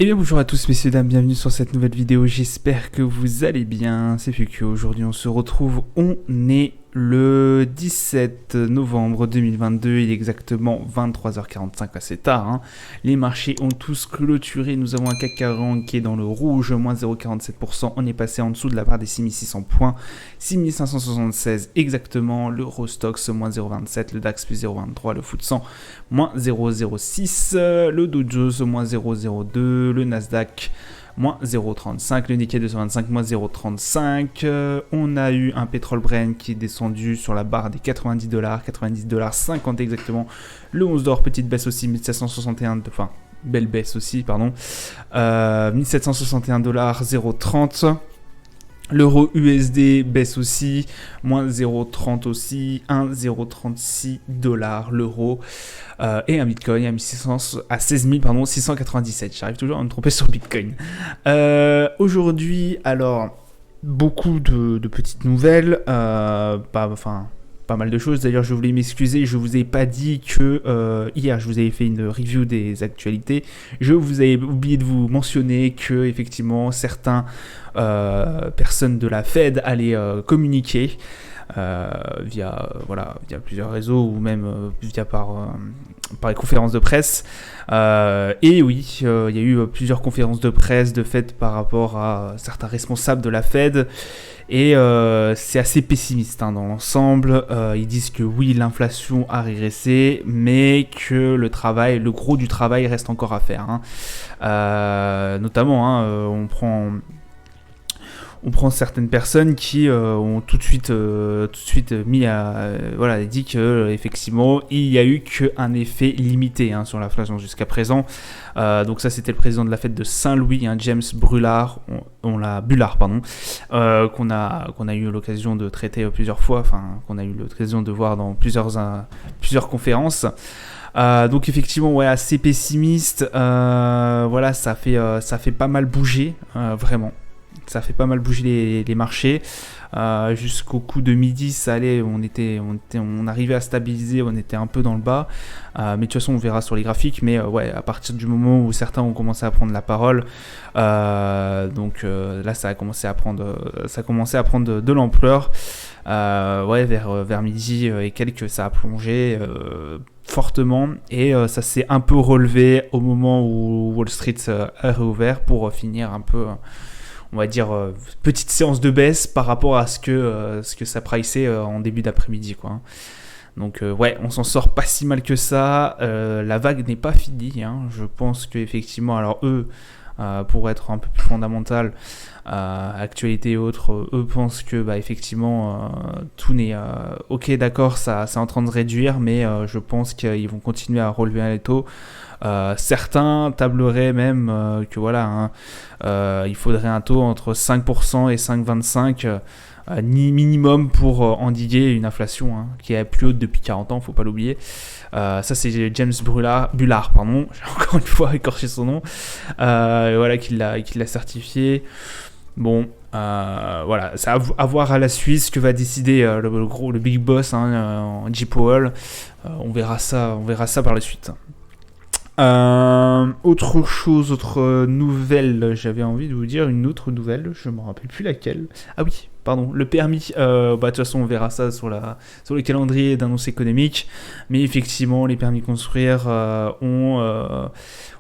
Et bien bonjour à tous messieurs dames, bienvenue sur cette nouvelle vidéo, j'espère que vous allez bien, c'est Fukio, aujourd'hui on se retrouve, on est le 17 novembre 2022, il est exactement 23h45, assez tard, hein. Les marchés ont tous clôturé, nous avons un CAC 40 qui est dans le rouge, moins 0,47%, on est passé en dessous de la barre des 6600 points, 6576 exactement, l'Eurostoxx moins 0,27, le DAX plus 0,23, le FTSE 100 moins 0,06, le Dow Jones moins 0,02, le Nasdaq moins 0,35, le Nikkei 225 moins 0,35, on a eu un pétrole Brent qui est descendu sur la barre des $90, $90,50 exactement, le 11 d'or, petite baisse aussi, 1761, enfin belle baisse aussi, pardon, 1761 $, 0,30. L'euro USD baisse aussi, moins 0,30 aussi, 1,036 $ l'euro. Et un Bitcoin à 16 697. J'arrive toujours à me tromper sur Bitcoin. Aujourd'hui, alors, beaucoup de petites nouvelles. Pas mal de choses. D'ailleurs, je voulais m'excuser. Je vous ai pas dit que hier, je vous avais fait une review des actualités. Je vous avais oublié de vous mentionner que effectivement, certains personnes de la Fed allaient communiquer via plusieurs réseaux ou même par les conférences de presse. Et oui, il y a eu plusieurs conférences de presse de fait par rapport à certains responsables de la Fed. Et c'est assez pessimiste dans l'ensemble. Ils disent que oui, l'inflation a régressé, mais que le gros du travail reste encore à faire. Notamment, on prend certaines personnes qui ont tout de suite mis dit que effectivement il y a eu qu'un effet limité sur l'inflation jusqu'à présent. Donc ça c'était le président de la Fed de Saint-Louis, James Bullard, qu'on a eu l'occasion de traiter plusieurs fois, qu'on a eu l'occasion de voir dans plusieurs conférences. Donc effectivement assez pessimiste. Ça fait pas mal bouger, vraiment. Ça fait pas mal bouger les marchés. Jusqu'au coup de midi, ça allait. On arrivait à stabiliser. On était un peu dans le bas. Mais de toute façon, on verra sur les graphiques. Mais à partir du moment où certains ont commencé à prendre la parole, là, ça a commencé à prendre de l'ampleur. Vers midi et quelques, ça a plongé fortement. Et ça s'est un peu relevé au moment où Wall Street a réouvert pour finir un peu. On va dire petite séance de baisse par rapport à ce que ça priceait en début d'après-midi, quoi. Donc on s'en sort pas si mal que ça. La vague n'est pas finie, Je pense qu'effectivement, alors eux, pour être un peu plus fondamental, actualité et autres, eux pensent que effectivement tout n'est ok, d'accord, ça c'est en train de réduire, mais je pense qu'ils vont continuer à relever les taux. Certains tableraient même que il faudrait un taux entre 5% et 5,25% minimum pour endiguer une inflation qui est plus haute depuis 40 ans, faut pas l'oublier. Ça c'est James Bullard, pardon, j'ai encore une fois écorché son nom, qui l'a certifié. Bon, c'est à voir à la Suisse que va décider le big boss, J. Powell. On verra ça par la suite. Autre nouvelle, j'avais envie de vous dire une autre nouvelle, je me rappelle plus laquelle. Ah oui, pardon, le permis. De toute façon, on verra ça sur le calendrier d'annonce économique. Mais effectivement, les permis de construire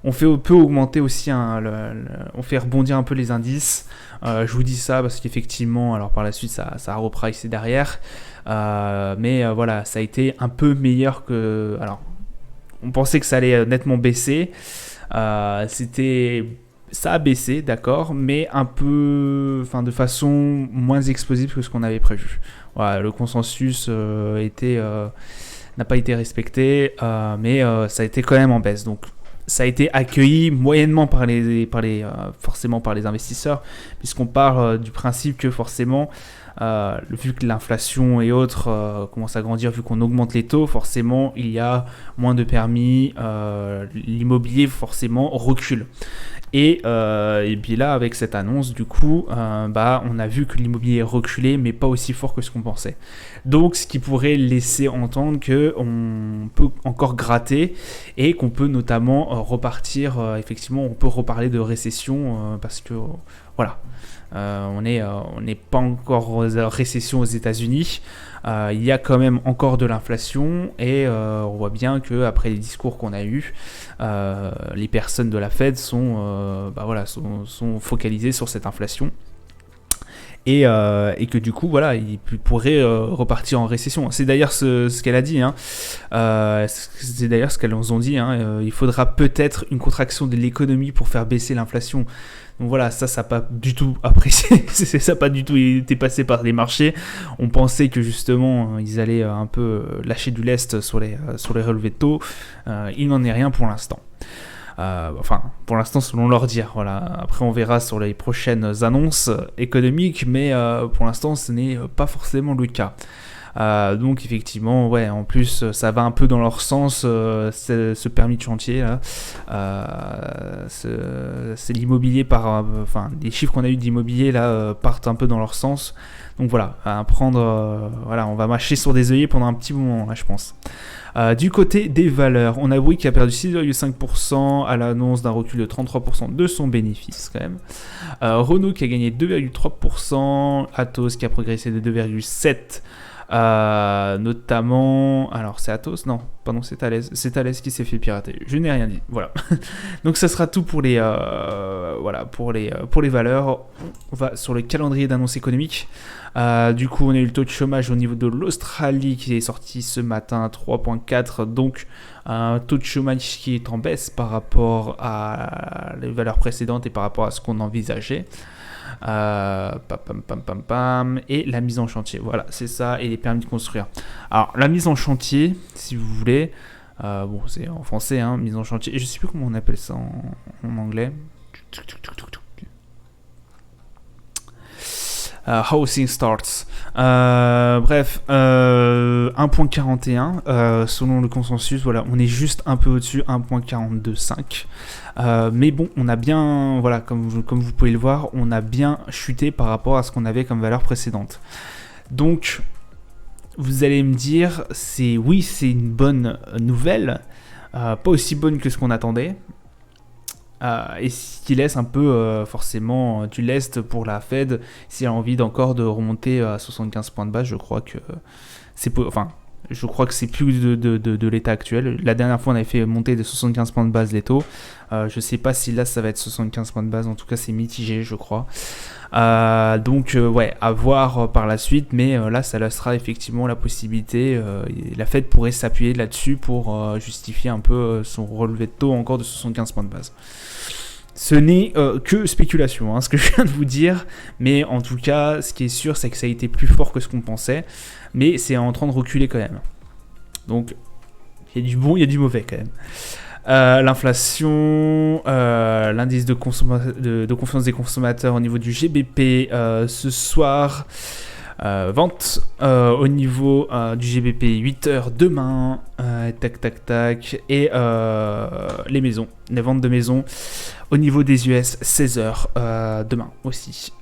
on peut augmenter aussi, on fait rebondir un peu les indices. Je vous dis ça parce qu'effectivement, alors par la suite, ça a repricé derrière. Ça a été un peu meilleur que. Alors, on pensait que ça allait nettement baisser. Ça a baissé, d'accord, mais un peu, de façon moins explosive que ce qu'on avait prévu. Voilà, le consensus n'a pas été respecté, mais ça a été quand même en baisse. Donc, ça a été accueilli moyennement forcément par les investisseurs, puisqu'on part du principe que forcément, vu que l'inflation et autres commencent à grandir, vu qu'on augmente les taux, forcément il y a moins de permis, l'immobilier forcément recule. Et puis là, avec cette annonce, du coup, on a vu que l'immobilier reculait, mais pas aussi fort que ce qu'on pensait. Donc, ce qui pourrait laisser entendre qu'on peut encore gratter et qu'on peut notamment repartir, effectivement, on peut reparler de récession parce que, voilà, on n'est pas encore en récession aux États-Unis. Il y a quand même encore de l'inflation et on voit bien qu'après les discours qu'on a eus, les personnes de la Fed sont focalisées sur cette inflation. Et que du coup, voilà, il pourrait repartir en récession. C'est d'ailleurs ce qu'elle a dit. C'est d'ailleurs ce qu'elles nous ont dit. Il faudra peut-être une contraction de l'économie pour faire baisser l'inflation. Donc voilà, ça n'a pas du tout apprécié. Ça n'a pas du tout été passé par les marchés. On pensait que justement, ils allaient un peu lâcher du lest sur les relevés de taux. Il n'en est rien pour l'instant. Pour l'instant selon leur dire, voilà. Après on verra sur les prochaines annonces économiques, mais pour l'instant ce n'est pas forcément le cas. Donc effectivement, ouais, en plus ça va un peu dans leur sens, ce permis de chantier là, c'est l'immobilier les chiffres qu'on a eu d'immobilier là partent un peu dans leur sens. Donc voilà, à prendre, on va mâcher sur des œillets pendant un petit moment là, je pense. Du côté des valeurs, on a Bouygues qui a perdu 6,5% à l'annonce d'un recul de 33% de son bénéfice quand même. Renault qui a gagné 2,3%, Atos qui a progressé de 2,7%. Notamment, alors c'est Atos, non, pardon, c'est Thales qui s'est fait pirater. Je n'ai rien dit, voilà. Donc ça sera tout pour les valeurs. On va sur le calendrier d'annonces économiques. Du coup, on a eu le taux de chômage au niveau de l'Australie qui est sorti ce matin à 3,4, donc un taux de chômage qui est en baisse par rapport à les valeurs précédentes et par rapport à ce qu'on envisageait. Et la mise en chantier, voilà, c'est ça, et les permis de construire. Alors la mise en chantier, si vous voulez, c'est en français, mise en chantier, je sais plus comment on appelle ça en anglais. Housing starts. 1.41 selon le consensus, voilà, on est juste un peu au-dessus, 1.425. Mais bon, on a bien, voilà, comme vous pouvez le voir, on a bien chuté par rapport à ce qu'on avait comme valeur précédente. Donc, vous allez me dire, c'est une bonne nouvelle, pas aussi bonne que ce qu'on attendait. Et ce qui laisse un peu forcément du lest pour la Fed si elle a envie encore de remonter à 75 points de base. Je crois que c'est plus de l'état actuel. La dernière fois on avait fait monter de 75 points de base les taux. Je sais pas si là ça va être 75 points de base, en tout cas c'est mitigé je crois. Donc à voir par la suite, mais là ça laissera effectivement la possibilité, la Fed pourrait s'appuyer là-dessus pour justifier un peu son relevé de taux encore de 75 points de base. Ce n'est que spéculation, ce que je viens de vous dire, mais en tout cas ce qui est sûr c'est que ça a été plus fort que ce qu'on pensait, mais c'est en train de reculer quand même. Donc il y a du bon, il y a du mauvais quand même. L'inflation, l'indice de confiance des consommateurs au niveau du GBP ce soir, vente au niveau du GBP 8h demain, et les ventes de maisons au niveau des US 16h demain aussi,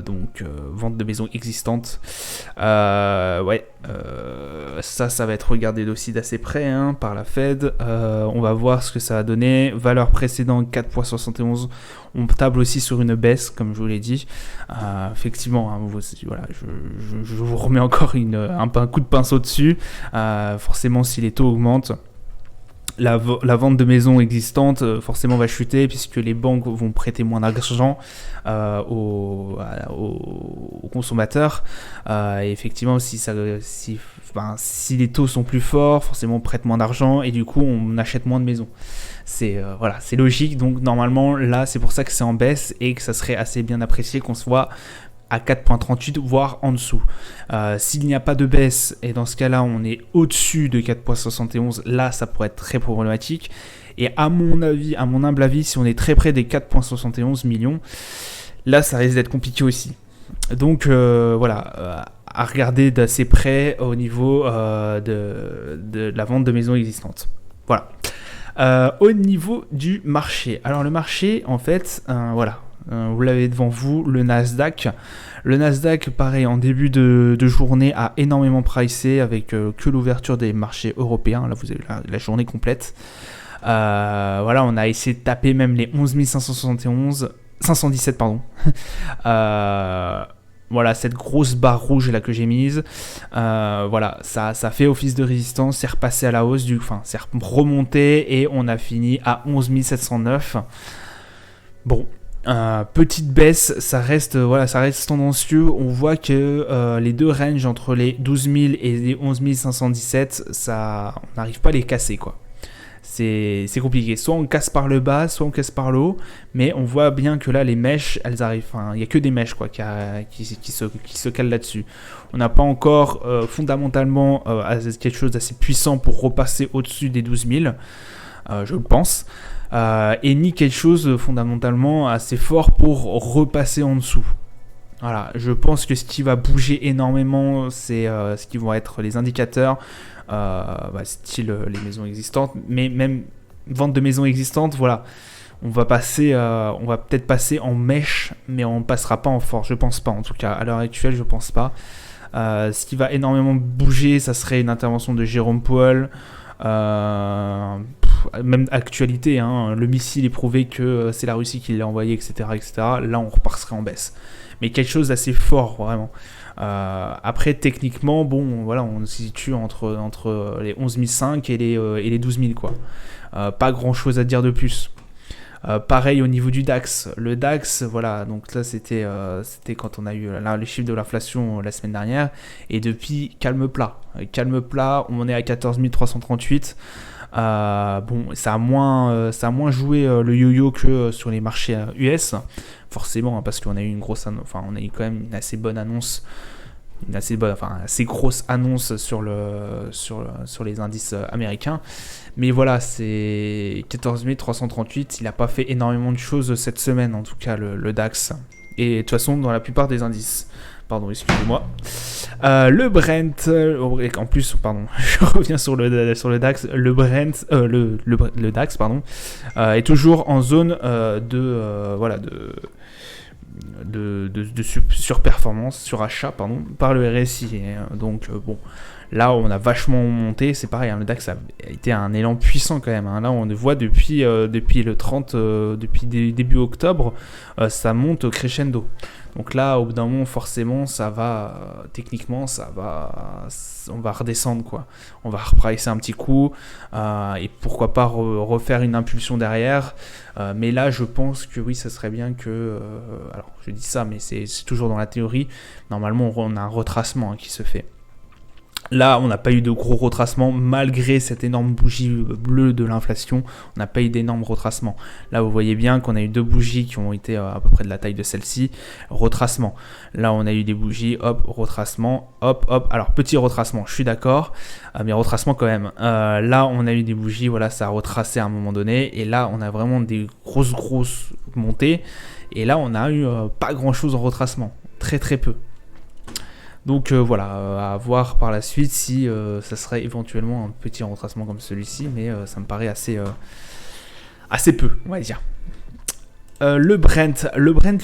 donc vente de maisons existantes, ça va être regardé aussi d'assez près par la Fed. On va voir ce que ça va donner. Valeur précédente 4,71, on table aussi sur une baisse comme je vous l'ai dit. Effectivement, je vous remets encore un coup de pinceau dessus. Forcément si les taux augmentent, la vente de maisons existantes forcément va chuter puisque les banques vont prêter moins d'argent aux consommateurs. Et effectivement, si les taux sont plus forts, forcément on prête moins d'argent et du coup on achète moins de maisons. C'est logique. Donc normalement là c'est pour ça que c'est en baisse et que ça serait assez bien apprécié qu'on soit à 4.38 voire en dessous. S'il n'y a pas de baisse et dans ce cas là on est au-dessus de 4.71, là ça pourrait être très problématique. Et à mon humble avis, si on est très près des 4.71 millions, là ça risque d'être compliqué aussi. Donc à regarder d'assez près au niveau de la vente de maisons existantes. Voilà. Au niveau du marché. Alors le marché, en fait, voilà. Vous l'avez devant vous, le Nasdaq. Le Nasdaq, pareil, en début de journée, a énormément pricé avec que l'ouverture des marchés européens. Là, vous avez la journée complète. Voilà, on a essayé de taper même les 11 517, pardon. Voilà, cette grosse barre rouge là que j'ai mise, voilà, ça fait office de résistance, c'est repassé à la hausse, c'est remonté et on a fini à 11 709. Bon, petite baisse, ça reste tendancieux. On voit que les deux ranges entre les 12 000 et les 11 517, on n'arrive pas à les casser, quoi. C'est compliqué. Soit on casse par le bas, soit on casse par le haut. Mais on voit bien que là, les mèches, elles arrivent. Enfin, il n'y a que des mèches quoi, qui se calent là-dessus. On n'a pas encore fondamentalement quelque chose d'assez puissant pour repasser au-dessus des 12 000, je pense. Et ni quelque chose fondamentalement assez fort pour repasser en dessous. Voilà, je pense que ce qui va bouger énormément, c'est ce qui vont être les indicateurs, style les maisons existantes, mais même vente de maisons existantes, voilà. On va peut-être passer en mèche, mais on ne passera pas en force, je pense pas en tout cas. À l'heure actuelle, je pense pas. Ce qui va énormément bouger, ça serait une intervention de Jérôme Powell. Même actualité, hein, le missile est prouvé que c'est la Russie qui l'a envoyé, etc., etc. Là, on repasserait en baisse. Mais quelque chose d'assez fort, vraiment. Après, techniquement, bon, voilà, on se situe entre les 11 500 et les 12 000, quoi. Pas grand-chose à dire de plus. Pareil au niveau du DAX. Le DAX, voilà, donc là, c'était quand on a eu les chiffres de l'inflation la semaine dernière. Et depuis, calme plat. Calme plat, on est à 14 338. Bon, ça a moins joué le yo-yo que sur les marchés US, forcément, hein, parce qu'on a eu on a eu quand même une assez bonne annonce, assez grosse annonce sur les indices américains. Mais voilà, c'est 14 338. Il n'a pas fait énormément de choses cette semaine, en tout cas le DAX. Et de toute façon, dans la plupart des indices. Pardon, excusez-moi. Le Brent, en plus, pardon, je reviens sur le DAX. Le Brent, le DAX, pardon, est toujours en zone de surperformance, surachat, pardon, par le RSI. Donc bon, là on a vachement monté, c'est pareil, hein, le DAX a été un élan puissant quand même. Hein. Là on le voit depuis le 30, depuis début octobre, ça monte crescendo. Donc là, au bout d'un moment, forcément, techniquement, on va redescendre, quoi. On va repricer un petit coup, et pourquoi pas refaire une impulsion derrière. Mais là, je pense que oui, ça serait bien que... alors, je dis ça, mais c'est toujours dans la théorie. Normalement, on a un retracement qui se fait. Là, on n'a pas eu de gros retracements, malgré cette énorme bougie bleue de l'inflation, on n'a pas eu d'énormes retracements. Là, vous voyez bien qu'on a eu deux bougies qui ont été à peu près de la taille de celle-ci, retracement. Là, on a eu des bougies, hop, retracement, hop, hop. Alors, petit retracement, je suis d'accord, mais retracement quand même. Là, on a eu des bougies, voilà, ça a retracé à un moment donné, et là, on a vraiment des grosses montées, et là, on a eu pas grand-chose en retracement, très peu. Donc voilà, à voir par la suite si ça serait éventuellement un petit retracement comme celui-ci, mais ça me paraît assez peu, on va dire. Le Brent,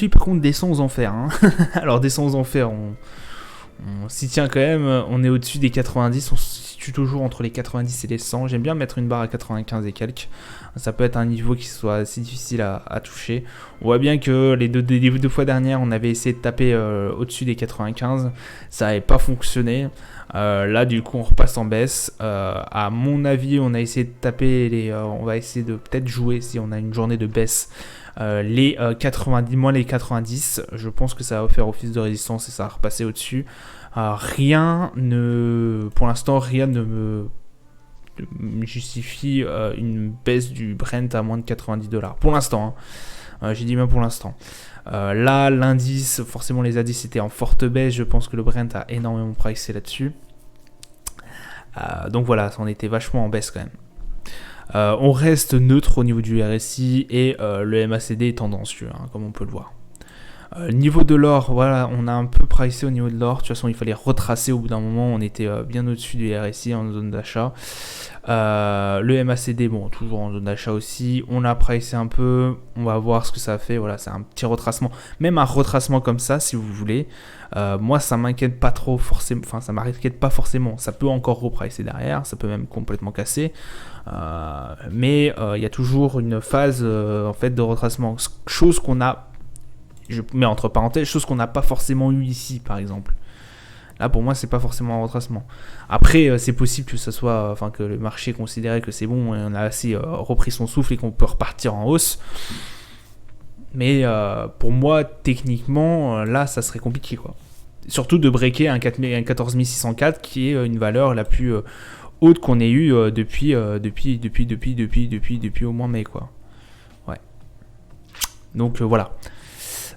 lui par contre descend aux enfers. Hein. Alors descend aux enfers, on s'y tient quand même, on est au-dessus des 90, on se situe toujours entre les 90 et les 100. J'aime bien mettre une barre à 95 et quelques. Ça peut être un niveau qui soit assez difficile à toucher. On voit bien que les deux fois dernières, on avait essayé de taper au-dessus des 95. Ça n'avait pas fonctionné. Là, du coup, on repasse en baisse. À mon avis, on a essayé de taper on va essayer de peut-être jouer si on a une journée de baisse. Les 90, moins les 90, je pense que ça va faire office de résistance et ça va repasser au-dessus. Pour l'instant, rien ne me justifie une baisse du Brent à moins de 90 $. Pour l'instant, hein. J'ai dit bien pour l'instant. Là, l'indice, forcément les indices étaient en forte baisse. Je pense que le Brent a énormément pricé là-dessus. Donc voilà, on était vachement en baisse quand même. On reste neutre au niveau du RSI et le MACD est tendancieux, hein, comme on peut le voir. Niveau de l'or, voilà, on a un peu pricé au niveau de l'or. De toute façon, il fallait retracer au bout d'un moment. On était bien au-dessus du RSI en zone d'achat. Le MACD, bon, toujours en zone d'achat aussi. On l'a pricé un peu. On va voir ce que ça fait. Voilà, c'est un petit retracement. Même un retracement comme ça, si vous voulez. Moi, ça m'inquiète pas trop forcément. Enfin, ça m'inquiète pas forcément. Ça peut encore repricer derrière. Ça peut même complètement casser. Mais il y a toujours une phase en fait de retracement. Chose qu'on a, je mets entre parenthèses, chose qu'on n'a pas forcément eu ici, par exemple. Là, pour moi, c'est pas forcément un retracement. Après, c'est possible que ça soit, enfin, que le marché considérait que c'est bon, et on a assez repris son souffle et qu'on peut repartir en hausse. Mais pour moi, techniquement, là, ça serait compliqué, quoi. Surtout de breaker un 14 604 qui est une valeur la plus haute qu'on ait eue depuis au moins mai, quoi. Ouais. Donc voilà.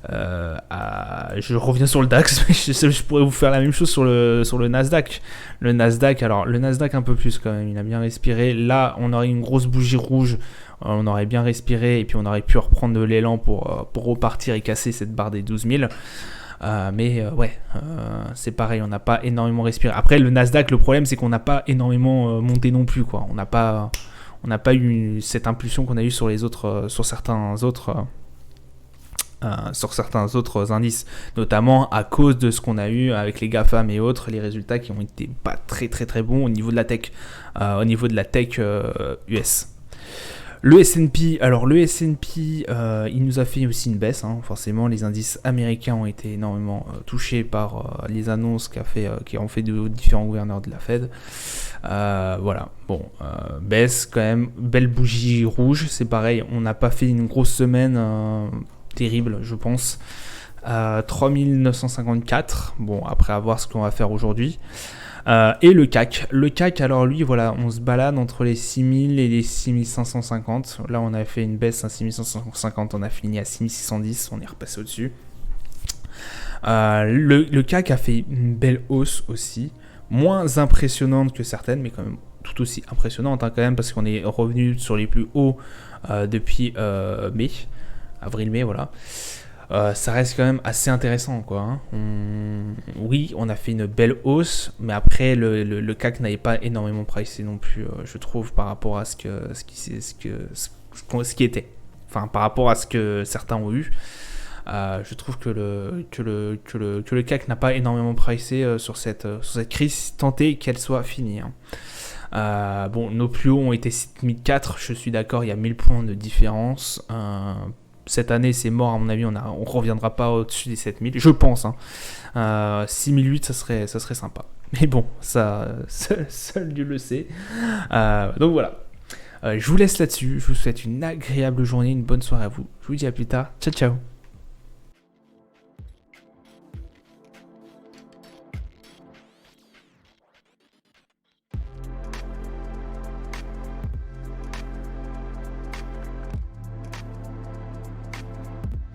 Je reviens sur le DAX, mais je pourrais vous faire la même chose sur le Nasdaq. Le Nasdaq un peu plus quand même, il a bien respiré. Là, on aurait une grosse bougie rouge, on aurait bien respiré et puis on aurait pu reprendre de l'élan pour repartir et casser cette barre des 12 000. C'est pareil, on n'a pas énormément respiré. Après, le Nasdaq, le problème, c'est qu'on n'a pas énormément monté non plus, quoi. On n'a pas eu cette impulsion qu'on a eu sur certains autres indices, notamment à cause de ce qu'on a eu avec les GAFAM et autres, les résultats qui ont été pas très très très bons au niveau de la tech, US. Le S&P, il nous a fait aussi une baisse, hein. Forcément les indices américains ont été énormément touchés par les annonces qui ont fait de différents gouverneurs de la Fed. Baisse quand même, belle bougie rouge, c'est pareil, on n'a pas fait une grosse semaine terrible, je pense. 3954, bon, après à voir ce qu'on va faire aujourd'hui. Et le CAC, alors lui, voilà, on se balade entre les 6000 et les 6550. Là, on a fait une baisse à 6550, on a fini à 6610, on est repassé au-dessus. Le CAC a fait une belle hausse aussi, moins impressionnante que certaines, mais quand même tout aussi impressionnante, hein, quand même, parce qu'on est revenu sur les plus hauts depuis avril-mai, voilà. Ça reste quand même assez intéressant, quoi, hein. Oui, on a fait une belle hausse, mais après le CAC n'avait pas énormément pricé non plus, je trouve, par rapport à ce qui était, enfin par rapport à ce que certains ont eu. Je trouve que le CAC n'a pas énormément pricé sur cette crise, tant est qu'elle soit finie, hein. Nos plus hauts ont été 7004, je suis d'accord, il y a 1000 points de différence. Cette année, c'est mort, à mon avis, on reviendra pas au-dessus des 7000, je pense, hein. 6008, ça serait sympa. Mais bon, ça, seul Dieu le sait. Donc voilà. Je vous laisse là-dessus. Je vous souhaite une agréable journée, une bonne soirée à vous. Je vous dis à plus tard. Ciao, ciao.